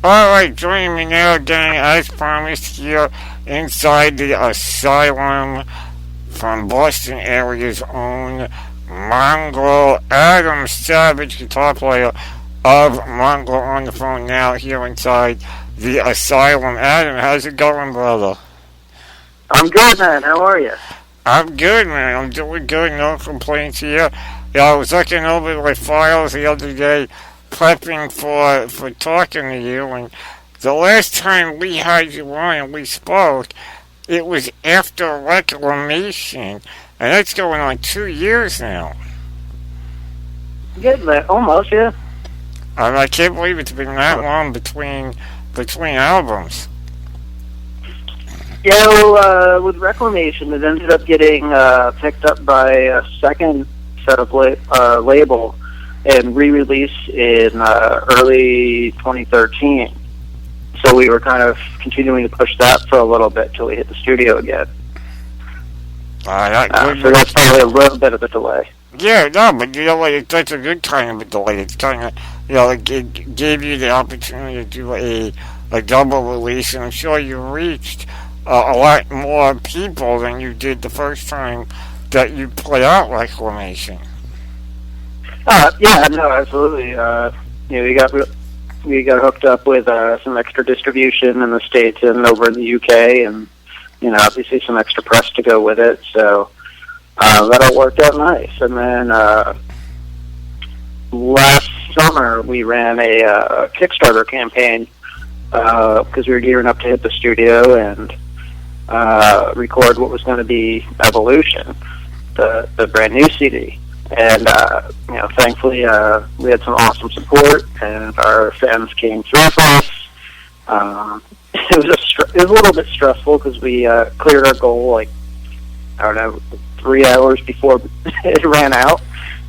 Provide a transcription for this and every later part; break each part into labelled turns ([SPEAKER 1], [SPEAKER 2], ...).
[SPEAKER 1] Alright, joining me now, gang, as promised, here inside the Asylum from Boston area's own Mongrel, Adam Savage, guitar player of Mongrel, on the phone now here inside the Asylum. Adam, how's it going, brother?
[SPEAKER 2] I'm good, man. How are you?
[SPEAKER 1] I'm good, man. I'm doing good. No complaints here. Yeah, I was looking over my files the other day, prepping for talking to you, and the last time we had you on and we spoke, it was after Reclamation, and that's going on 2 years now.
[SPEAKER 2] Good, man. Almost, yeah.
[SPEAKER 1] I can't believe it's been that long between albums.
[SPEAKER 2] Yeah, well, with Reclamation, it ended up getting picked up by a second set of label and re-released in early 2013. So we were kind of continuing to push that for a little bit till we hit the studio again. So that's probably a little bit of a delay.
[SPEAKER 1] Yeah, no, but you know what? That's a good kind of a delay. It's kind of, it gave you the opportunity to do a double release, and I'm sure you reached a lot more people than you did the first time that you put out Reclamation.
[SPEAKER 2] Yeah, no, absolutely. We got hooked up with some extra distribution in the States and over in the UK, and obviously some extra press to go with it. So that all worked out nice. And then last summer we ran a Kickstarter campaign because we were gearing up to hit the studio and record what was going to be Evolution, the brand new CD. And thankfully we had some awesome support, and our fans came through for us. It was a little bit stressful because we cleared our goal 3 hours before it ran out,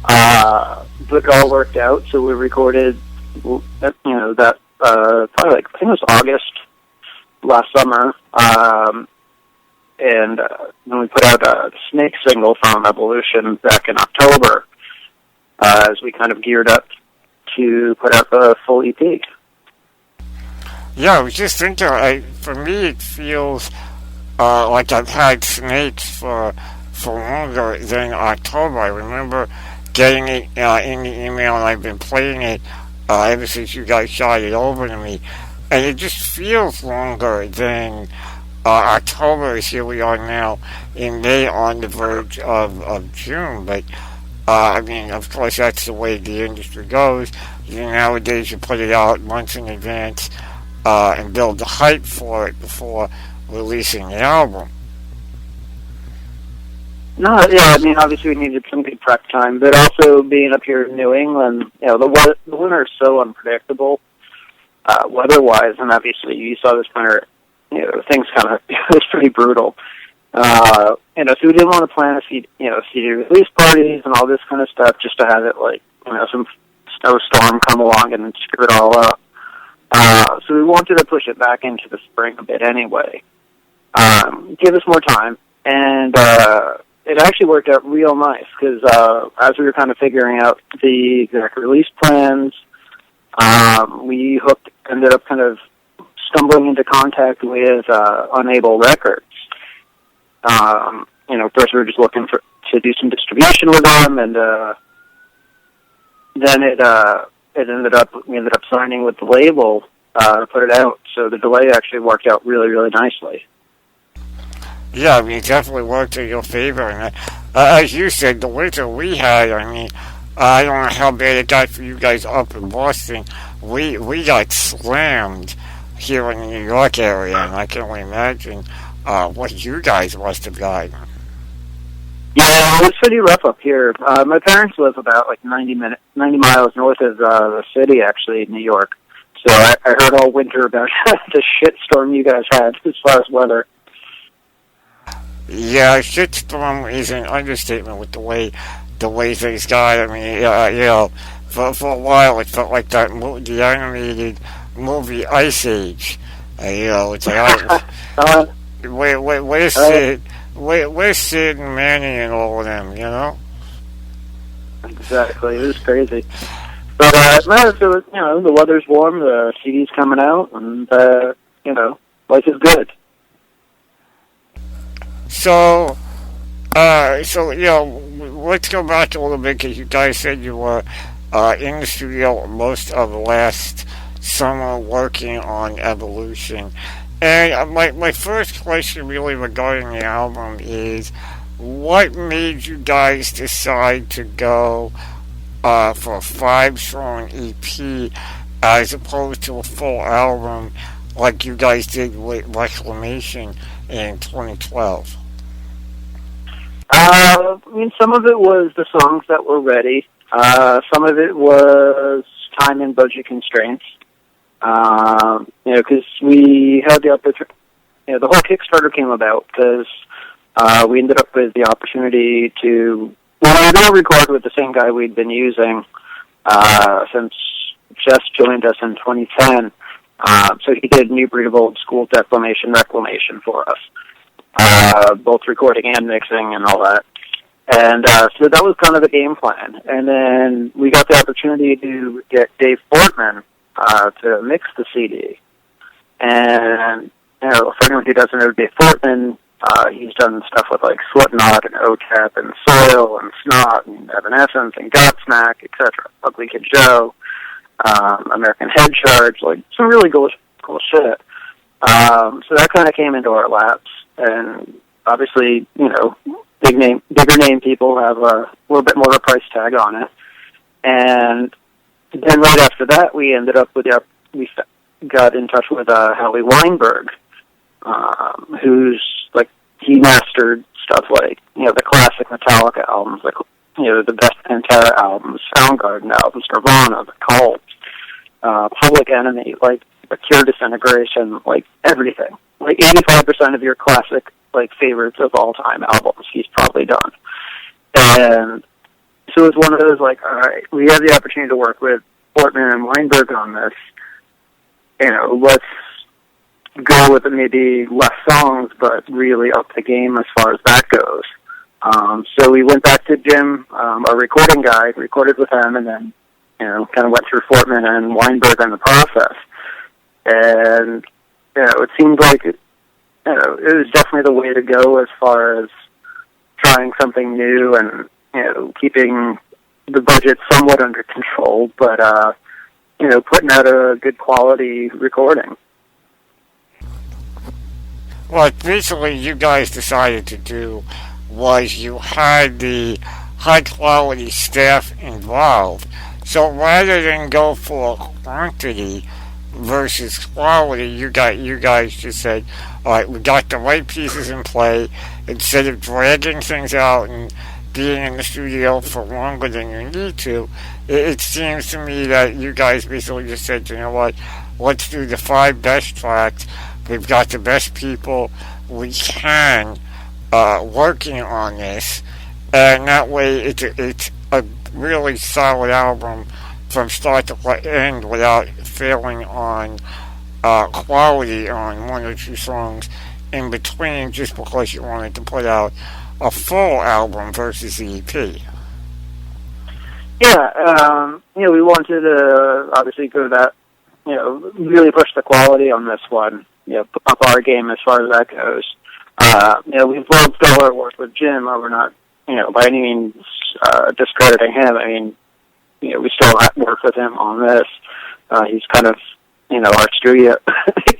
[SPEAKER 2] but it all worked out. So we recorded that probably I think it was August last summer. And then we put out a Snake single from Evolution back in October as we kind of geared up to put out the full EP.
[SPEAKER 1] Yeah, I was just thinking, for me it feels like I've had Snakes for longer than October. I remember getting it in the email, and I've been playing it ever since you guys shot it over to me. And it just feels longer than October. Is here we are now in May, on the verge of June. But of course, that's the way the industry goes. Nowadays, you put it out months in advance and build the hype for it before releasing the album.
[SPEAKER 2] No, yeah, obviously we needed some good prep time, but also being up here in New England, the winter is so unpredictable weather-wise, and obviously you saw this winter. Things kind of, it was pretty brutal. So we didn't want to plan a CD release parties and all this kind of stuff just to have it some snowstorm come along and screw it all up. So we wanted to push it back into the spring a bit anyway. Give us more time. And it actually worked out real nice because as we were kind of figuring out the exact release plans, we ended up kind of stumbling into contact with Unable Records. First we were just looking to do some distribution with them, and then we ended up signing with the label to put it out. So the delay actually worked out really, really nicely.
[SPEAKER 1] Yeah, it definitely worked in your favor. And as you said, the winter we had, I don't know how bad it got for you guys up in Boston. We got slammed here in the New York area, and I can only imagine what you guys must have gotten.
[SPEAKER 2] Yeah, it was pretty rough up here. My parents live about 90 miles north of the city, actually, in New York. So I heard all winter about the shitstorm you guys had as far as weather.
[SPEAKER 1] Yeah, shitstorm is an understatement with the way things got. For a while it felt like the animated movie Ice Age. It's like, where's Sid? Where's Sid and Manny and all of them?
[SPEAKER 2] Exactly, it was crazy. But no, so the weather's warm, the CD's coming out, and life is good.
[SPEAKER 1] So, let's go back a little bit, because you guys said you were in the studio most of last summer working on Evolution. And my first question really regarding the album is, what made you guys decide to go for a 5-song EP as opposed to a full album like you guys did with Reclamation in 2012?
[SPEAKER 2] Some of it was the songs that were ready. Some of it was time and budget constraints. Because we had the opportunity. The whole Kickstarter came about because we ended up with the opportunity to. Well, we were going to record with the same guy we'd been using since Jess joined us in 2010. So he did New Breed of Old School, Declamation, Reclamation for us, both recording and mixing and all that. And so that was kind of the game plan. And then we got the opportunity to get Dave Fortman to mix the CD. And, for anyone who doesn't know Dave Fortman, he's done stuff with like Slipknot and OTEP and Soil and Snot and Evanescence and Godsmack, etc. Ugly Kid Joe, American Head Charge, like some really cool shit. So that kind of came into our laps. And obviously, bigger name people have a little bit more of a price tag on it. And then right after that, we ended up we got in touch with Howie Weinberg, who's like, he mastered stuff like, the classic Metallica albums, like, the best Pantera albums, Soundgarden albums, Nirvana, The Cult, Public Enemy, like, The Cure, Disintegration, like, everything. Like, 85% of your classic, like, favorites of all time albums he's probably done. And so it's one of those, like, all right, we have the opportunity to work with Portman and Weinberg on this. Let's go with maybe less songs, but really up the game as far as that goes. So we went back to Jim, our recording guy, recorded with him, and then, kind of went through Fortman and Weinberg in the process. And, it seemed like, it was definitely the way to go as far as trying something new and, keeping the budget somewhat under control, but, putting out a good quality recording.
[SPEAKER 1] What basically you guys decided to do was you had the high quality staff involved. So rather than go for quantity versus quality, you guys just said, all right, we got the right pieces in play. Instead of dragging things out and being in the studio for longer than you need to, it seems to me that you guys basically just said, what, let's do the 5 best tracks. We've got the best people we can working on this, and that way it's a really solid album from start to end without failing on quality on 1 or 2 songs in between, just because you wanted to put out a full album versus the EP.
[SPEAKER 2] Yeah, we wanted to obviously go that, really push the quality on this one, up our game as far as that goes. We've loved all our work with Jim. We're not, by any means discrediting him. I mean, we still work with him on this. He's kind of, our studio.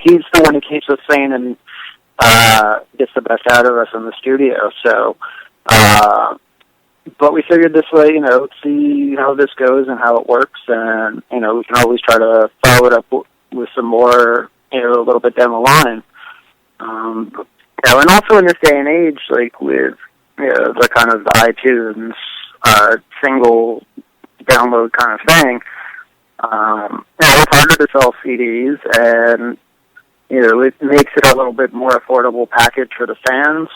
[SPEAKER 2] He's the one who keeps us sane and gets the best out of us in the studio. So, but we figured this way, see how this goes and how it works, and we can always try to follow it up with some more, a little bit down the line. And also in this day and age, like with the kind of the iTunes single download kind of thing, it's harder to sell CDs, and it makes it a little bit more affordable package for the fans.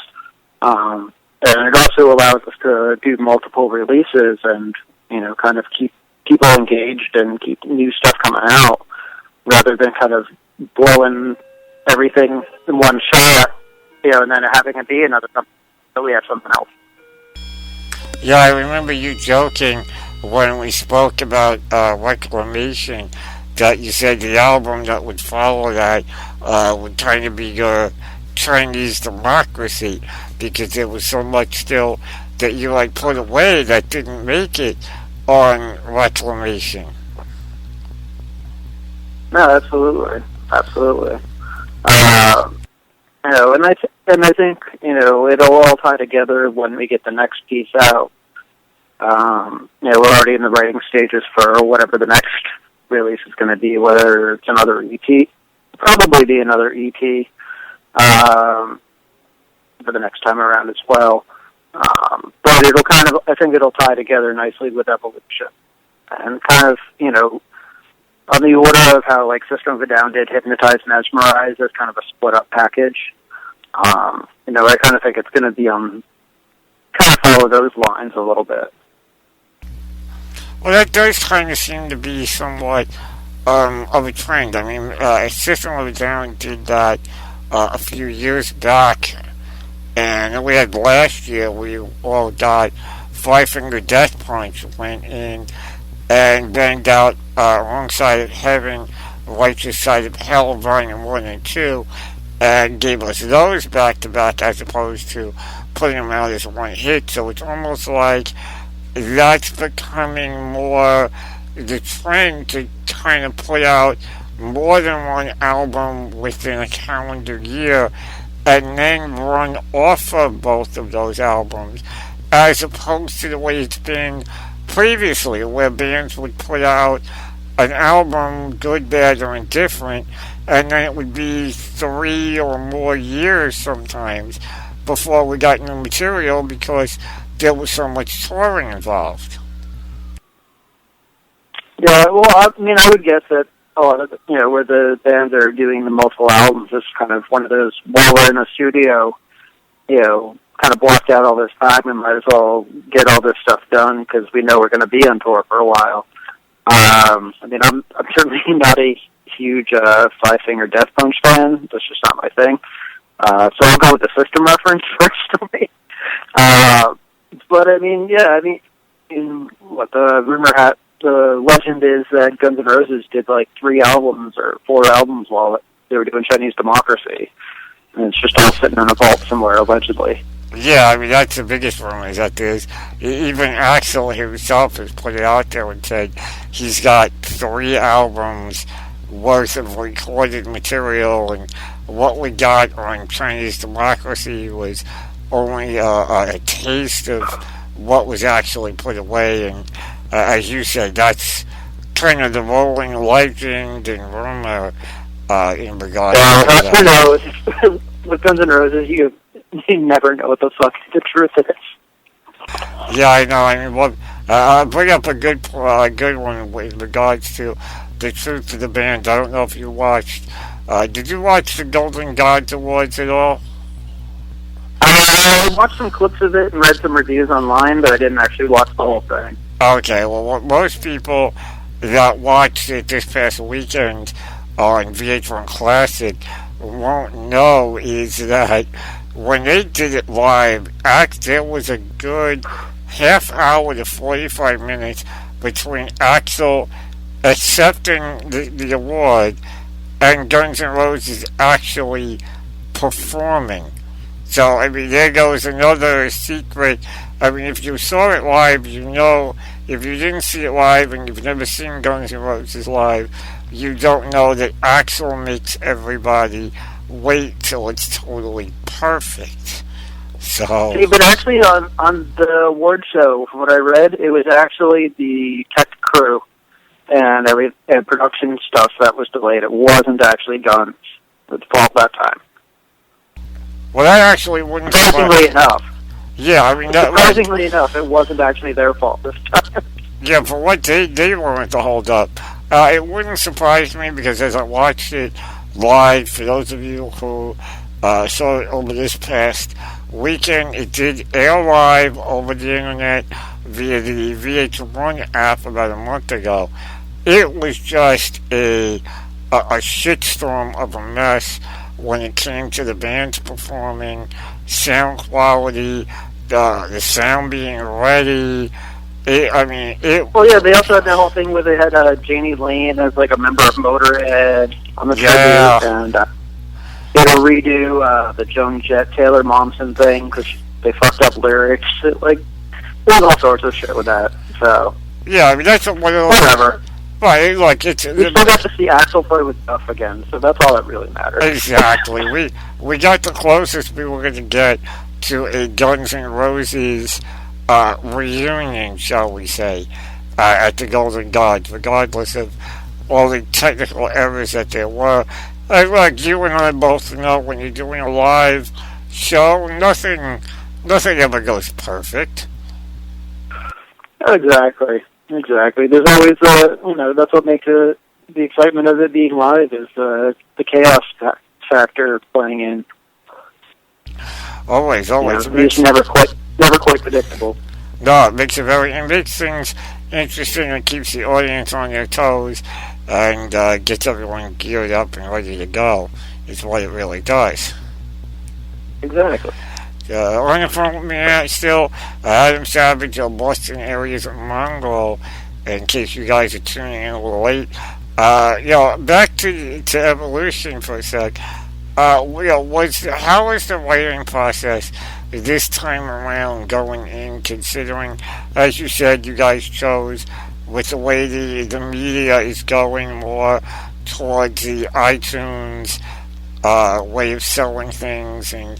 [SPEAKER 2] And it also allows us to do multiple releases and, kind of keep people engaged and keep new stuff coming out, rather than kind of blowing everything in one shot, and then having it be another something, so we have something else.
[SPEAKER 1] Yeah, I remember you joking when we spoke about Reclamation, that you said the album that would follow that would kind of be your Chinese Democracy, because there was so much still that you like put away that didn't make it on Reclamation.
[SPEAKER 2] No, absolutely, absolutely. And I think it'll all tie together when we get the next piece out. We're already in the writing stages for whatever the next release is going to be, whether it's another EP, probably be another EP for the next time around as well. But it'll I think it'll tie together nicely with Evolution, and kind of, on the order of how like System of a Down did Hypnotize and Mesmerize as kind of a split up package. I kind of think it's going to be on kind of follow those lines a little bit.
[SPEAKER 1] Well, that does kind of seem to be somewhat of a trend. I mean, System of a Down did that a few years back, and we had last year, we all got Five Finger Death Punch went in and banged out Wrong Side of Heaven, Righteous Side of Hell, Volume 1 and 2, and gave us those back to back as opposed to putting them out as one hit. So it's almost like that's becoming more the trend to kind of put out more than one album within a calendar year and then run off of both of those albums, as opposed to the way it's been previously, where bands would put out an album, good, bad, or indifferent, and then it would be 3 or more years sometimes before we got new material because there was so much touring involved.
[SPEAKER 2] Yeah, well, I would guess that where the bands are doing the multiple albums, it's kind of one of those, while we're in the studio, kind of blocked out all this time and might as well get all this stuff done because we know we're going to be on tour for a while. I'm certainly not a huge Five Finger Death Punch fan. That's just not my thing. So I'll go with the System reference personally. But the legend is that Guns N' Roses did like 3 albums or 4 albums while they were doing Chinese Democracy, and it's just all sitting in a vault somewhere allegedly.
[SPEAKER 1] Yeah, I mean, that's the biggest rumor, is that there's, even Axl himself has put it out there and said he's got 3 albums worth of recorded material, and what we got on Chinese Democracy was only a taste of what was actually put away, and as you said, that's kind of the rolling legend and rumor in regards to that.
[SPEAKER 2] Who knows? With Guns N' Roses, you never know what the fuck the truth is.
[SPEAKER 1] Yeah, I know. I mean, I'll bring up a good one with regards to the truth of the band. I don't know if you watched. Did you watch the Golden Gods Awards at all?
[SPEAKER 2] I watched some clips of it and read some reviews online, but I didn't actually watch the whole thing.
[SPEAKER 1] Okay, well, what most people that watched it this past weekend on VH1 Classic won't know is that when they did it live, there was a good half hour to 45 minutes between Axl accepting the award and Guns N' Roses actually performing. So, I mean, there goes another secret. I mean, if you saw it live, you know. If you didn't see it live and you've never seen Guns N' Roses live, you don't know that Axl makes everybody wait till it's totally perfect. So.
[SPEAKER 2] See, but actually on the award show, from what I read, it was actually the tech crew and production stuff that was delayed. It wasn't actually Guns' fault that time.
[SPEAKER 1] Well, that actually wouldn't.
[SPEAKER 2] Surprisingly enough.
[SPEAKER 1] Yeah, I mean,
[SPEAKER 2] surprisingly enough, it wasn't actually their fault this time.
[SPEAKER 1] Yeah, for what they wanted to hold up. It wouldn't surprise me because as I watched it live, for those of you who saw it over this past weekend, it did air live over the internet via the VH1 app about a month ago. It was just a shitstorm of a mess when it came to the bands performing, sound quality, the sound being ready,
[SPEAKER 2] Well, yeah, they also had that whole thing where they had Janie Lane as like a member of Motorhead on the
[SPEAKER 1] Yeah.
[SPEAKER 2] tribute, and they had to redo the Joan Jett Taylor Momsen thing because they fucked up lyrics. There's all sorts of shit with that. So
[SPEAKER 1] Yeah, I mean, that's one of those.
[SPEAKER 2] whatever.
[SPEAKER 1] Right, like, it's.
[SPEAKER 2] We still got to see Axl play with Duff again, so that's all that really matters.
[SPEAKER 1] Exactly. We got the closest we were going to get to a Guns N' Roses reunion, shall we say, at the Golden Gods, regardless of all the technical errors that there were. Like you and I both know, when you're doing a live show, nothing ever goes perfect.
[SPEAKER 2] Exactly. There's always, that's what makes the excitement of it being live is the chaos factor playing in.
[SPEAKER 1] Always.
[SPEAKER 2] It's never quite predictable.
[SPEAKER 1] No, it makes things interesting and keeps the audience on their toes and gets everyone geared up and ready to go. Is what it really does.
[SPEAKER 2] Exactly.
[SPEAKER 1] On the phone with me still, Adam Savage of Boston areas of Mongrel, in case you guys are tuning in a little late. Back to Evolution for a sec. How was the writing process this time around going in, considering, as you said, you guys chose with the way the media is going more towards the iTunes way of selling things and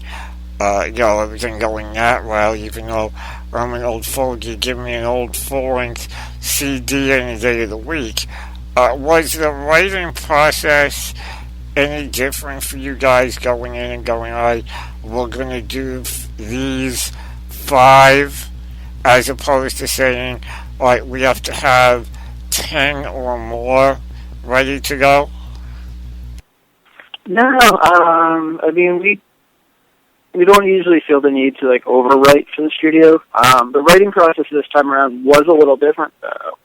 [SPEAKER 1] everything going that route, even though I'm an old fogey, give me an old full-length CD any day of the week. Was the writing process any different for you guys going in and going, all right, we're going to do these 5, as opposed to saying, all right, we have to have 10 or more ready to go?
[SPEAKER 2] No, we don't usually feel the need to overwrite for the studio. The writing process this time around was a little different, though.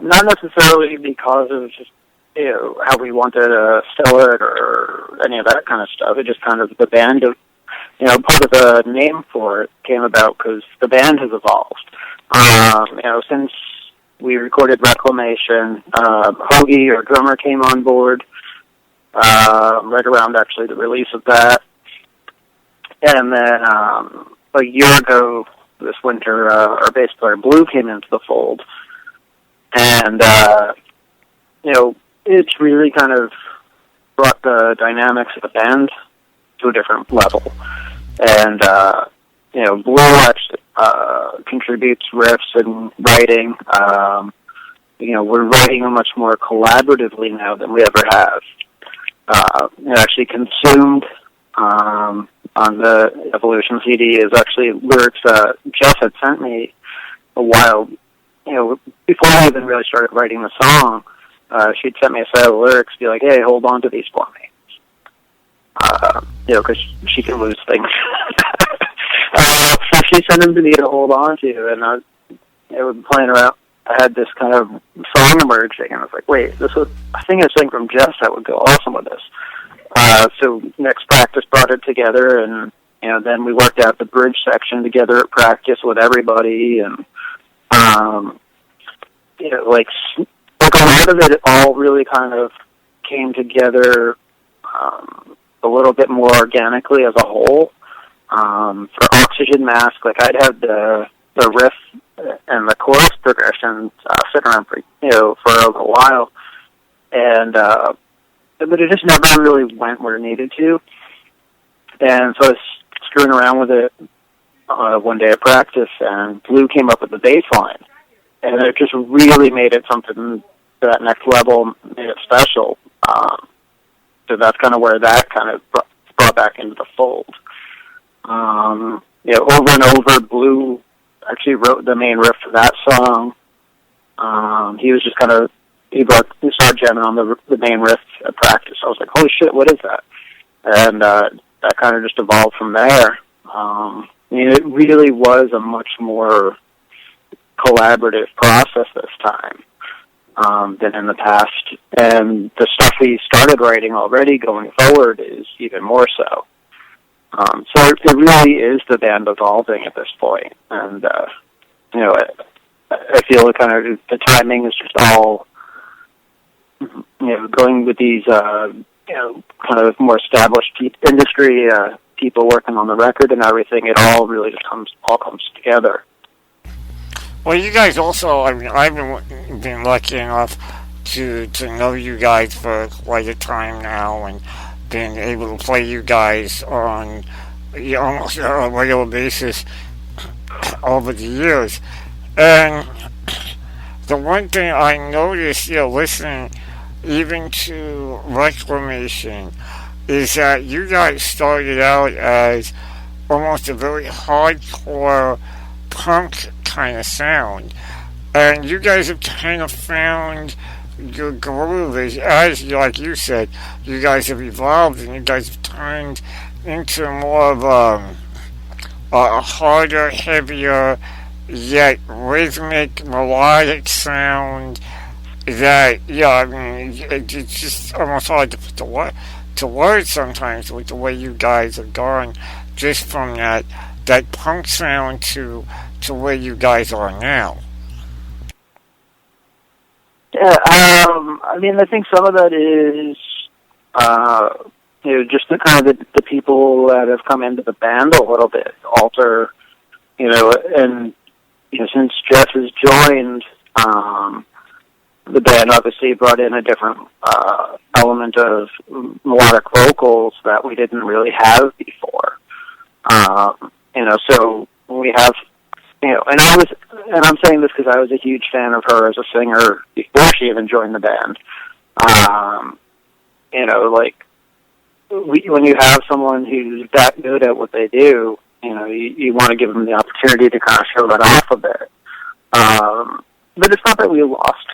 [SPEAKER 2] Not necessarily because of just how we wanted to sell it or any of that kind of stuff. It just kind of the band of part of the name for it came about because the band has evolved. Since we recorded Reclamation, Hoagie, our drummer, came on board right around actually the release of that. And then a year ago this winter, our bass player Blue came into the fold. And, it's really kind of brought the dynamics of the band to a different level. And, Blue actually contributes riffs and writing. We're writing much more collaboratively now than we ever have. Actually consumed on the Evolution CD is actually lyrics Jeff had sent me a while, before I even really started writing the song. She'd sent me a set of lyrics, be like, hey, hold on to these for me. Because she can lose things. So she sent them to me to hold on to, and I was playing around. I had this kind of song emerging, and I was like, wait, I think it's something from Jess that would go awesome with this. So next practice brought it together, and then we worked out the bridge section together at practice with everybody, and a lot of it all really kind of came together a little bit more organically as a whole. For Oxygen Mask, I'd have the riff and the chorus progression sitting around for a little while, and but it just never really went where it needed to. And so I was screwing around with it one day at practice, and Blue came up with the bass line. And it just really made it something to that next level, made it special. So that's kind of where that kind of brought back into the fold. Over and over, Blue actually wrote the main riff for that song. He was just kind of, he started jamming on the main riff at practice. I was like, holy shit, what is that? And that kind of just evolved from there. It really was a much more collaborative process this time than in the past. And the stuff we started writing already going forward is even more so. So it really is the band evolving at this point. And, I feel kind of the timing is just all, going with these, kind of more established industry people working on the record and everything. It all really just comes together.
[SPEAKER 1] Well, you guys also, I mean, I've been lucky enough to know you guys for quite a time now, and been able to play you guys on almost a regular basis over the years. And the one thing I noticed, listening even to Reclamation, is that you guys started out as almost a very hardcore punk kind of sound. And you guys have kind of found your groove as like you said, you guys have evolved and you guys have turned into more of a harder, heavier, yet rhythmic, melodic sound that, I mean, it's just almost hard to put to words sometimes with the way you guys have gone just from that punk sound to where you guys are now.
[SPEAKER 2] Yeah, I mean, I think some of that is, just the kind of the people that have come into the band a little bit alter, and, since Jeff has joined, the band obviously brought in a different, element of melodic vocals that we didn't really have before. So we have, and I'm saying this because I was a huge fan of her as a singer before she even joined the band. When you have someone who's that good at what they do, you want to give them the opportunity to kind of show that off a bit. But it's not that we lost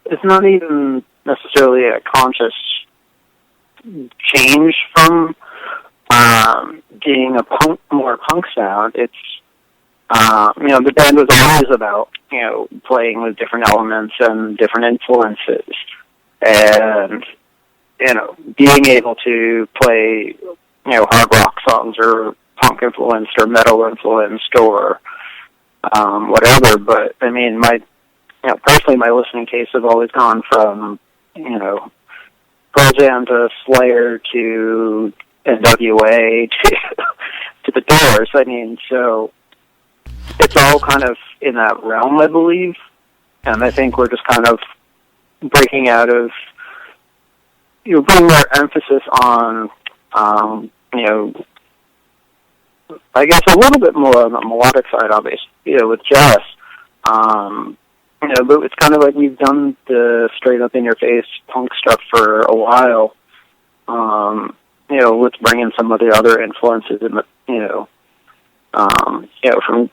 [SPEAKER 2] it's not even necessarily a conscious change from being more punk sound. It's, the band was always about, playing with different elements and different influences. And, being able to play, hard rock songs or punk influenced or metal influenced or whatever. But, I mean, personally, my listening tastes have always gone from, Pearl Jam to Slayer to NWA to the Doors. I mean, so it's all kind of in that realm, I believe. And I think we're just kind of breaking out of, putting more emphasis on, I guess a little bit more on the melodic side, obviously, with Jess. But it's kind of like we've done the straight up in your face punk stuff for a while. Let's bring in some of the other influences in the, from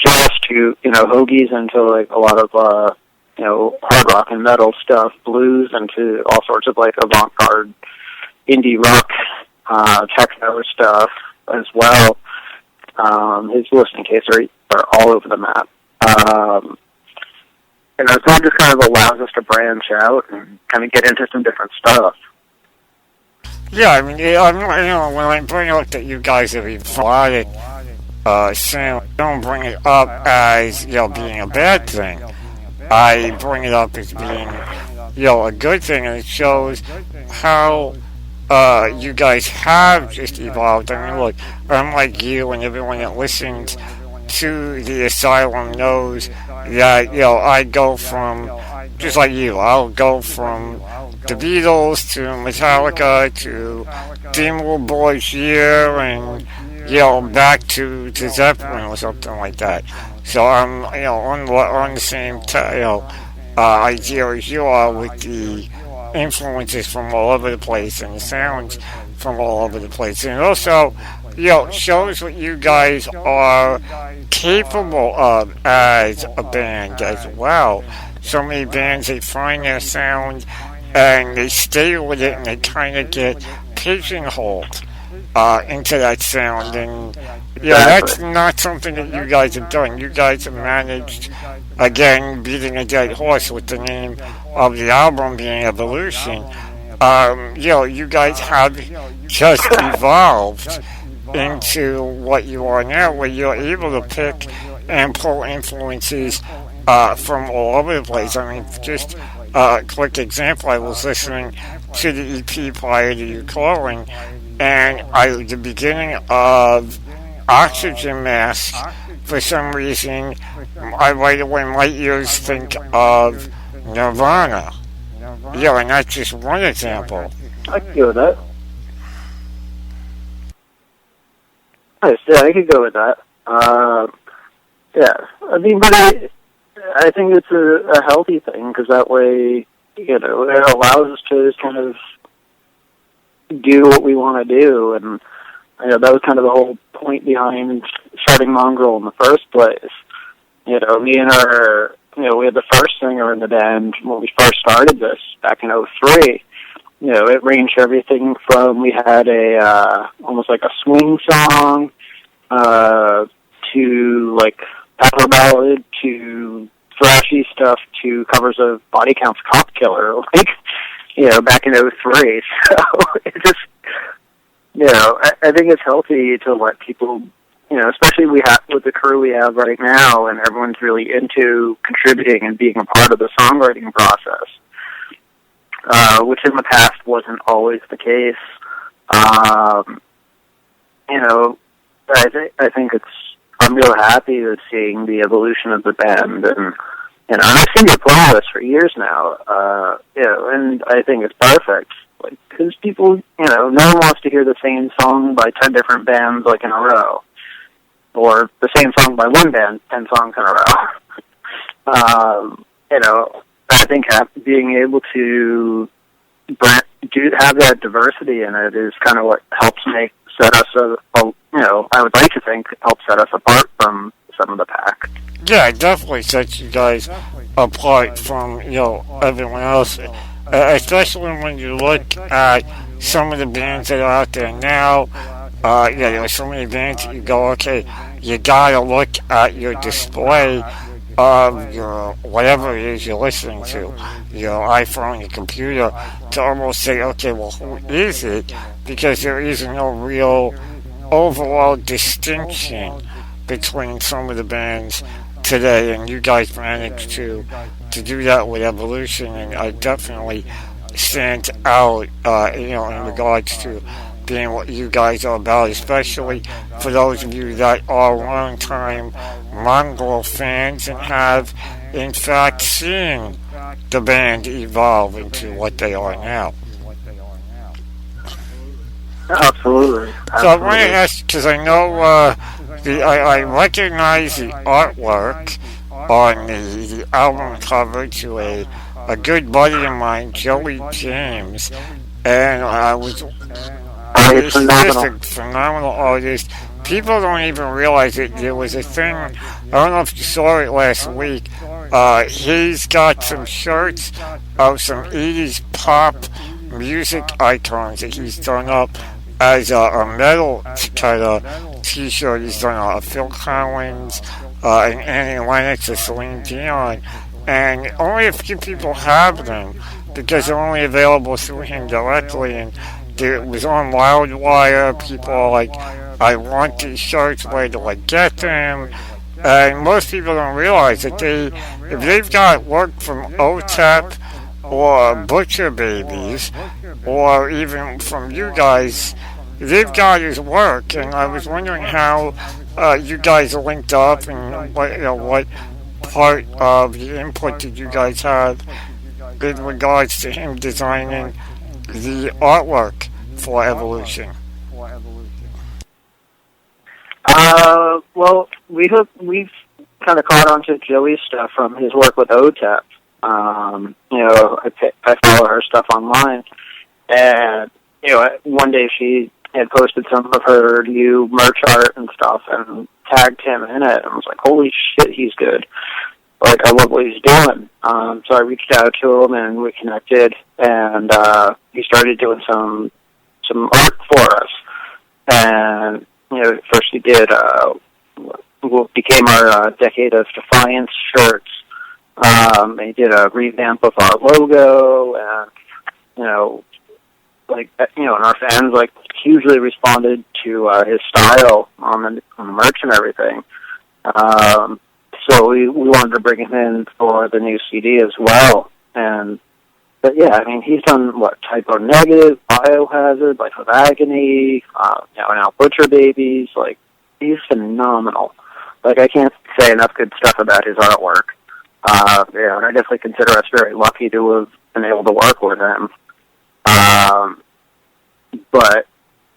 [SPEAKER 2] jazz to, hoagies into like a lot of, hard rock and metal stuff, blues into all sorts of like avant-garde indie rock, techno stuff as well. His listening tastes are all over the map. And so it just kind of allows us to branch out and kind of get into some different stuff.
[SPEAKER 1] Yeah, I mean, when I bring up that you guys have evolved sound, I don't bring it up as, being a bad thing. I bring it up as being, a good thing, and it shows how you guys have just evolved. I mean, look, unlike you and everyone that listens to the Asylum knows that, I go from, just like you, I'll go from the Beatles to Metallica to Dimmu Borgir and, back to Zeppelin or something like that. So I'm, on the same, idea as you are with the influences from all over the place and the sounds from all over the place. And also, shows what you guys are capable of as a band as well. So many bands, they find their sound and they stay with it and they kind of get pigeonholed into that sound. And that's not something that you guys have done. You guys have managed, again, beating a dead horse with the name of the album being Evolution. You guys have just evolved into what you are now, where you're able to pick and pull influences from all over the place. I mean, just a quick example, I was listening to the EP prior to you calling, and the beginning of Oxygen Mask, for some reason, I right away, my ears think of Nirvana. Yeah, and that's just one example.
[SPEAKER 2] I could go with that. Nice, yeah, I could go with that. Yeah, I mean, but I think it's a healthy thing, because that way, it allows us to just kind of do what we want to do, and that was kind of the whole point behind starting Mongrel in the first place. Me and we had the first singer in the band when we first started this back in '03. It ranged everything from, we had almost like a swing song, to like power ballad, to thrashy stuff, to covers of Body Count's Cop Killer, back in '03. So it just, I think it's healthy to let people, especially with the crew we have right now, and everyone's really into contributing and being a part of the songwriting process, which in the past wasn't always the case. I think I'm real happy with seeing the evolution of the band, and I've seen you play this for years now, and I think it's perfect. Because people, no one wants to hear the same song by 10 different bands, in a row. Or the same song by one band, 10 songs in a row. I think being able to have that diversity in it is kind of what helps set us, I would like to think, help set us apart from some of the pack.
[SPEAKER 1] Yeah, it definitely sets you guys apart from, everyone else. Especially when you look at some of the bands that are out there now. There's so many bands that you go, okay, you gotta look at your display of your whatever it is you're listening to, your iPhone, your computer, to almost say, okay, well, who is it? Because there is no real overall distinction between some of the bands today, and you guys managed to do that with Evolution, and I definitely stand out, in regards to being what you guys are about, especially for those of you that are long-time Mongrel fans and have, in fact, seen the band evolve into what they are now.
[SPEAKER 2] Absolutely.
[SPEAKER 1] So I want to ask, because I know I recognize the artwork on the album cover to a good buddy of mine, Joey James, and he's just a phenomenal artist. People don't even realize it. There was a thing, I don't know if you saw it last week, he's got some shirts of some 80s pop music icons that he's done up as a metal kind of t-shirt. He's done a Phil Collins, an Annie Lennox, a Celine Dion, and only a few people have them because they're only available through him directly, and it was on Loudwire. People are like, I want these shirts, where do I get them? And most people don't realize that if they've got work from OTEP or Butcher Babies, or even from you guys, they've got his work. And I was wondering how you guys linked up, and what part of the input did you guys have in regards to him designing the artwork for Evolution?
[SPEAKER 2] Well, we've kind of caught on to Joey's stuff from his work with OTEP. I follow her stuff online, and one day she had posted some of her new merch art and stuff, and tagged him in it, and I was like, "Holy shit, he's good!" Like, I love what he's doing. So I reached out to him, and we connected, and he started doing some art for us. And first he did what became our Decade of Defiance shirts. He did a revamp of our logo, and like, you know, and our fans like hugely responded to his style on the merch and everything. So we wanted to bring him in for the new CD as well. But yeah, I mean, he's done what, Typo Negative, Biohazard, Life of Agony, you know, now Butcher Babies. Like, he's phenomenal. Like, I can't say enough good stuff about his artwork. Yeah, and I definitely consider us very lucky to have been able to work with him. But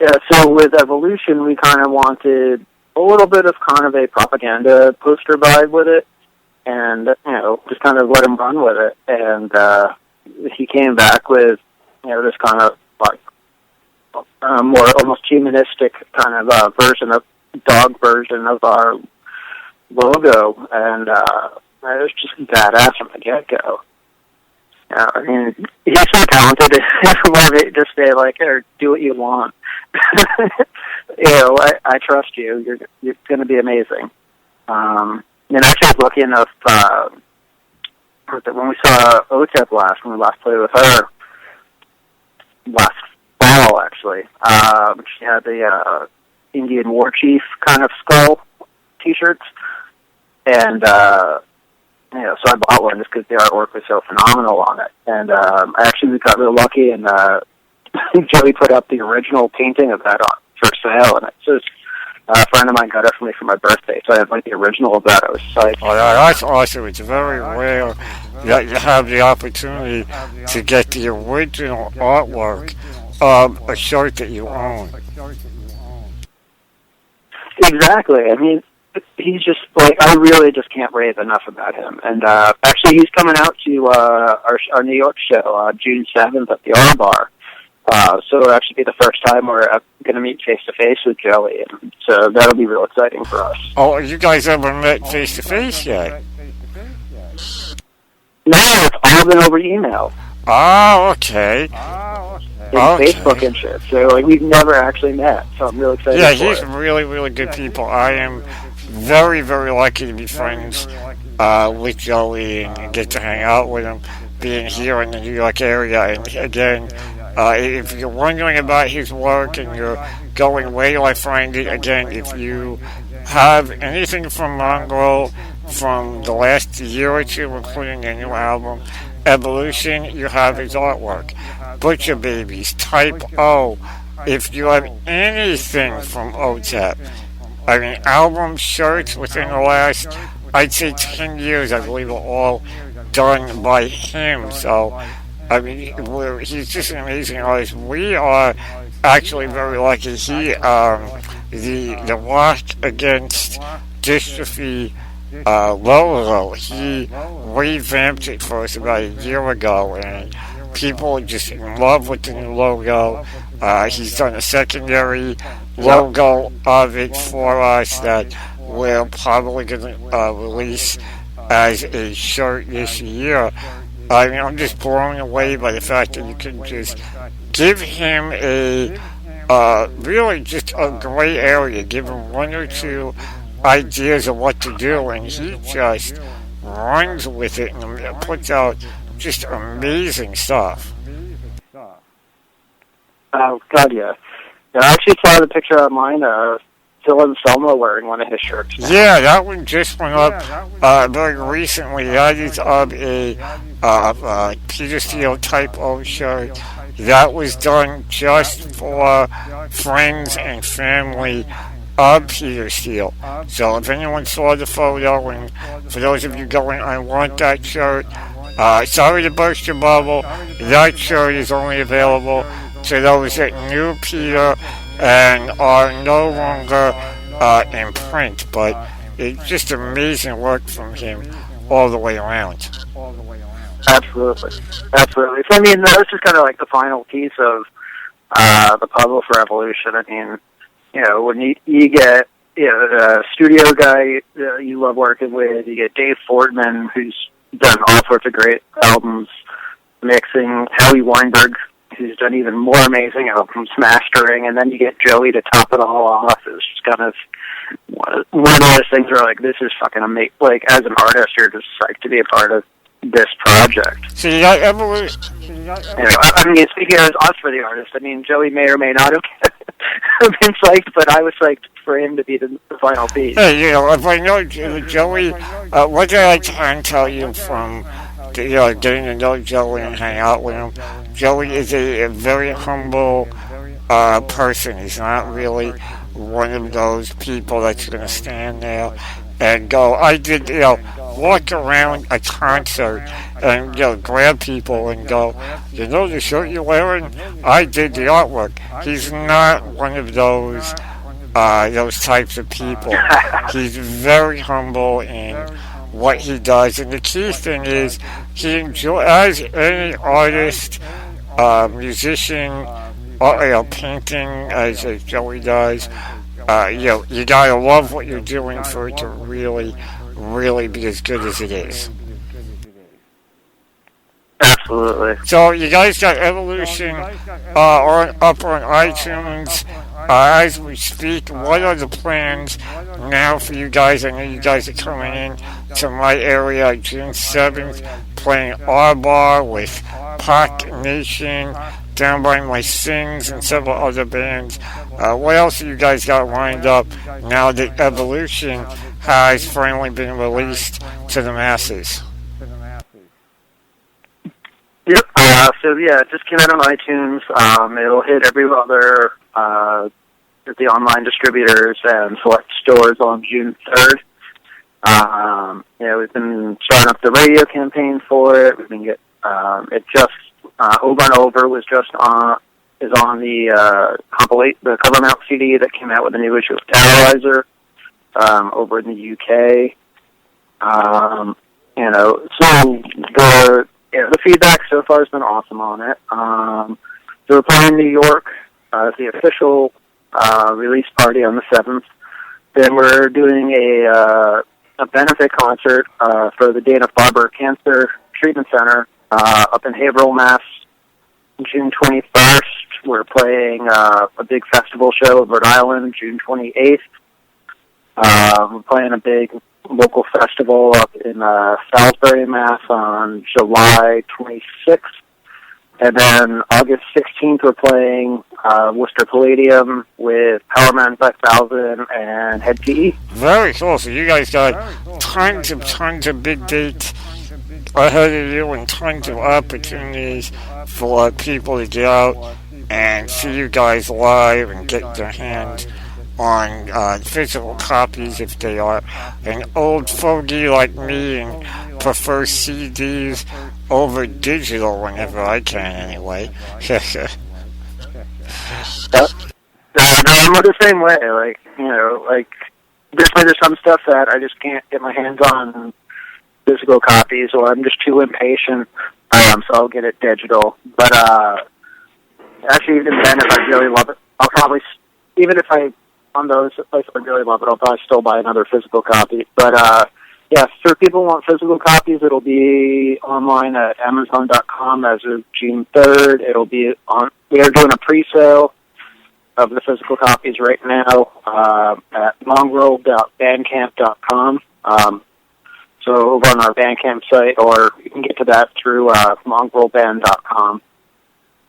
[SPEAKER 2] yeah, so with Evolution, we kind of wanted a little bit of kind of a propaganda poster vibe with it, and you know, just kind of let him run with it. And he came back with, you know, this kind of like more almost humanistic kind of dog version of our logo, and it was just badass from the get-go. I mean, he's so talented. Love it. Just say like, "Here, do what you want." You know, I trust you. You're going to be amazing. And actually, I was lucky enough when we saw OTEP when we last played with her last fall. Actually, she had the Indian War Chief kind of skull T-shirts, and you know, so I bought one just because the artwork was so phenomenal on it. And actually, we got real lucky, and Joey put up the original painting of that for sale, and it's just a friend of mine got it for me for my birthday, so I had like the original of that. I was psyched.
[SPEAKER 1] Oh, yeah, that's awesome. It's very rare that you have the opportunity to get the original artwork of a shirt that you own.
[SPEAKER 2] Exactly. I mean, he's just like, I really just can't rave enough about him. And actually, he's coming out to our New York show June 7th at the R Bar. So it'll actually be the first time we're going to meet face to face with Joey, and so that'll be real exciting for us.
[SPEAKER 1] Oh, you guys ever met face to face yet?
[SPEAKER 2] No, it's all been over email.
[SPEAKER 1] Oh, okay.
[SPEAKER 2] And Facebook and shit. So like, we've never actually met. So I'm really excited.
[SPEAKER 1] Yeah, he's really, really good people. I am very, very lucky to be friends with Joey and get to hang out with him, being here in the New York area. And again, if you're wondering about his work and you're going, where do I find it? Again, if you have anything from Mongrel from the last year or two, including their new album, Evolution, you have his artwork. Butcher Babies, Type O. If you have anything from OTEP, I mean, albums, shirts within the last, I'd say 10 years, I believe, are all done by him. So, I mean, he's just an amazing artist. We are actually very lucky. He, the Rock Against Dystrophy logo, he revamped it for us about a year ago, and people are just in love with the new logo. He's done a secondary logo of it for us that we're probably going to release as a shirt this year. I mean, I'm just blown away by the fact that you can just give him a really just a gray area, give him one or two ideas of what to do, and he just runs with it and puts out just amazing stuff.
[SPEAKER 2] Oh, God, yeah. I actually saw the picture online of Phil and Selma wearing one of his shirts.
[SPEAKER 1] Yeah, that one just went up very recently. That is of a Peter Steele Type O shirt. That was done just for friends and family of Peter Steele. So if anyone saw the photo, and for those of you going, I want that shirt, sorry to burst your bubble, that shirt is only available to those that knew Peter and are no longer in print, but it's just amazing work from him all the way around.
[SPEAKER 2] Absolutely. Absolutely. So, I mean, that was just kind of like the final piece of the puzzle for Evolution. I mean, you know, when you get, you know, the studio guy you love working with, you get Dave Fortman, who's done all sorts of great albums, mixing, Howie Weinberg, who's done even more amazing albums, mastering, and then you get Joey to top it all off. It's just kind of one of those things where, like, this is fucking amazing. Like, as an artist, you're just psyched to be a part of this project.
[SPEAKER 1] So you got evolution.
[SPEAKER 2] I mean, speaking as us for the artist, I mean, Joey may or may not have been psyched, but I was psyched for him to be the final piece.
[SPEAKER 1] Hey, if I know Joey, what did I try and tell you from, getting to know Joey and hang out with him? Joey is a very humble person. He's not really one of those people that's going to stand there and go, I did, walk around a concert and, grab people and go, the shirt you're wearing? I did the artwork. He's not one of those types of people. He's very humble in what he does. And the key thing is, he enjoys, as any artist, musician, painting, as Joey does, you gotta love what you're doing for it to really, really be as good as it is.
[SPEAKER 2] Absolutely.
[SPEAKER 1] So you guys got Evolution up on iTunes as we speak. What are the plans now for you guys? I know you guys are coming in to my area June 7th, playing R-Bar with Pac Nation, down by my Sings and several other bands. What else have you guys got lined up now that Evolution has finally been released to the masses?
[SPEAKER 2] Yep. Just came out on iTunes. It'll hit every other the online distributors and select stores on June 3rd. We've been starting up the radio campaign for it. We've been it just Over and Over was just is on the the cover mount CD that came out with a new issue of Terrorizer over in the UK. The feedback so far has been awesome on it. So we're playing New York as the official release party on the 7th. Then we're doing a benefit concert for the Dana-Farber Cancer Treatment Center up in Haverhill, Mass. June 21st. We're playing a big festival show in Rhode Island, June 28th. We're playing a big local festival up in Salisbury, Mass. on July 26th. And then August 16th, we're playing Worcester Palladium with Powerman 5000 and Head PE.
[SPEAKER 1] Very cool. So you guys got tons of big dates ahead of you and tons of opportunities for people to get out and see you guys live and get their hands on physical copies if they are an old fogey like me and prefer CDs over digital whenever I can anyway.
[SPEAKER 2] I'm the same way. There's some stuff that I just can't get my hands on physical copies, or I'm just too impatient, so I'll get it digital. But actually, even then, if I really love it, I'll probably, even if on those places I really love it, I'll probably still buy another physical copy. But for people who want physical copies, it'll be online at Amazon.com as of June 3rd. It'll be on. We are doing a pre-sale of the physical copies right now at mongrel.bandcamp.com. So over on our Bandcamp site, or you can get to that through mongrelband.com.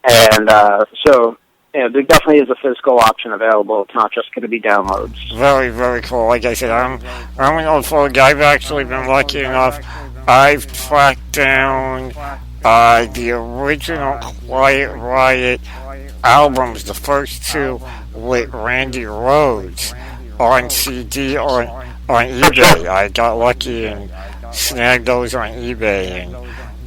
[SPEAKER 2] And there definitely is a physical option available. It's not just going to be downloads.
[SPEAKER 1] Very, very cool. Like I said, I'm an old folk. I've actually been lucky enough. I've tracked down the original Quiet Riot albums, the first two with Randy Rhoads on CD on eBay. I got lucky and snagged those on eBay, and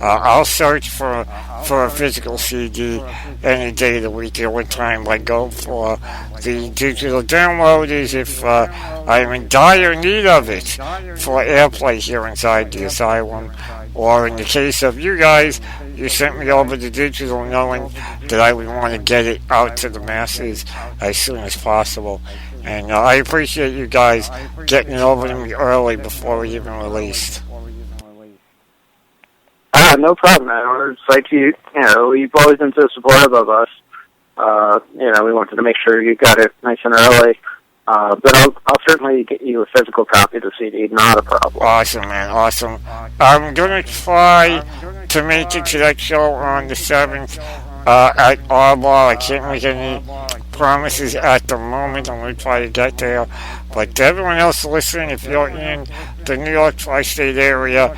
[SPEAKER 1] I'll search for a physical CD any day of the week. The only time I go for the digital download is if I'm in dire need of it for airplay here inside the asylum. Or in the case of you guys, you sent me over the digital knowing that I would want to get it out to the masses as soon as possible. And I appreciate you guys getting it over to me early before we even released.
[SPEAKER 2] No problem, man. It's like you've always been so supportive of us. We wanted to make sure you got it nice and early. But I'll certainly get you a physical copy of the CD, not a problem.
[SPEAKER 1] Awesome, man, awesome. I'm gonna try to make it to that show on the 7th at Arbor. I can't make any promises at the moment. I'm gonna try to get there. But to everyone else listening, if you're in the New York tri-state area,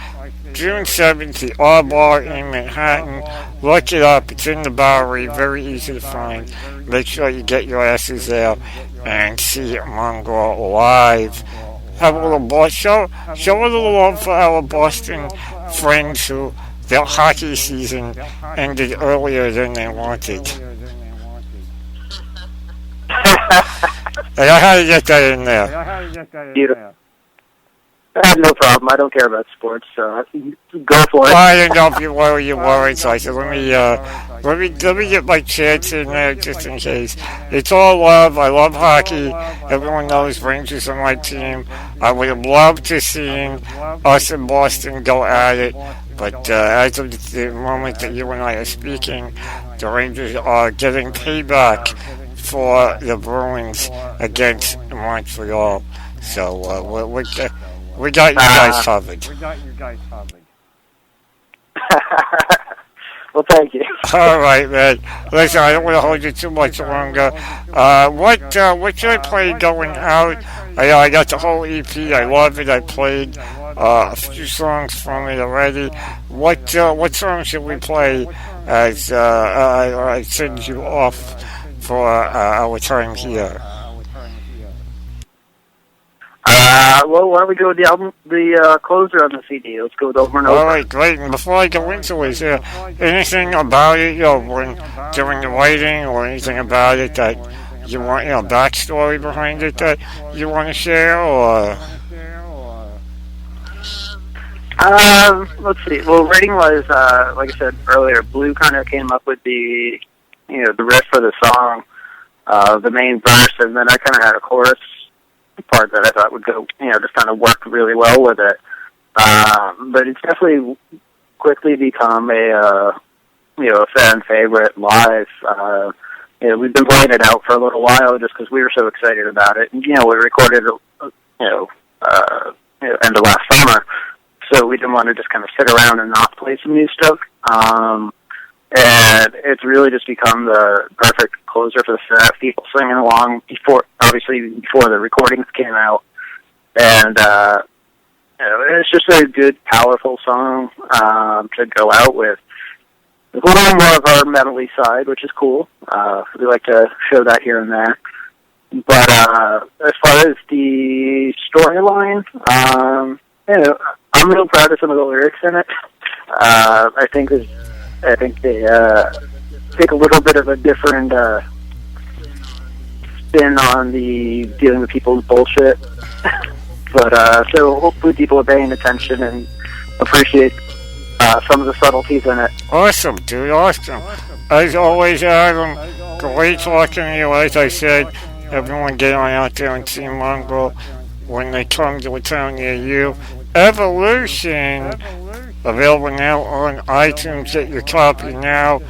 [SPEAKER 1] June 7th, the Arbor in Manhattan. Look it up. It's in the Bowery. Very easy to find. Make sure you get your asses there and see Mongrel live. Have a little show a little love for our Boston friends who their hockey season ended earlier than they wanted. And I had to get that in there.
[SPEAKER 2] Beautiful. I have no problem. I don't care about sports, so go for it.
[SPEAKER 1] I didn't know if you worried, so I said, let me get my chance in there just in case. It's all love. I love hockey. Everyone knows Rangers are my team. I would have loved to see us in Boston go at it, but as of the moment that you and I are speaking, the Rangers are getting payback for the Bruins against Montreal. So we got you guys covered.
[SPEAKER 2] Well, thank you.
[SPEAKER 1] All right, man. Listen, I don't want to hold you too much longer. What should I play going out? I got the whole EP. I love it. I played a few songs from it already. What song should we play as I send you off for our time here?
[SPEAKER 2] Well, why don't we go with the album, the closer on the CD? Let's go with Over and Over.
[SPEAKER 1] All right, great. And before I go into it, is there anything about it, when during the writing, or anything about it that you want, backstory behind it that you want to share, or?
[SPEAKER 2] Let's see. Well, writing-wise, like I said earlier, Blue kind of came up with the riff for the song, the main verse, and then I kind of had a chorus part that I thought would go, just kind of work really well with it. But it's definitely quickly become a fan favorite live. We've been playing it out for a little while just because we were so excited about it. And, we recorded end of last summer, so we didn't want to just kind of sit around and not play some new stuff. And it's really just become the perfect closer for the set. People singing along before the recordings came out. And, it's just a good, powerful song to go out with. It's a little more of our metal-y side, which is cool. We like to show that here and there. But as far as the storyline, I'm real proud of some of the lyrics in it. I think they take a little bit of a different spin on the dealing with people's bullshit. But so hopefully people are paying attention and appreciate some of the subtleties in it.
[SPEAKER 1] Awesome, dude, awesome. As always, Adam, great talking to you. As I said, everyone get on out there and see Mongrel when they come to a town near you. Evolution, available now on iTunes. Get your copy now,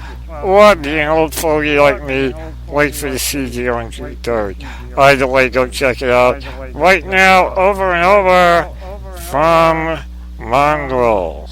[SPEAKER 1] or be an old fogey like me, wait for the CD on June 3rd. Either way, go check it out. Right now, Over and Over from Mongrel.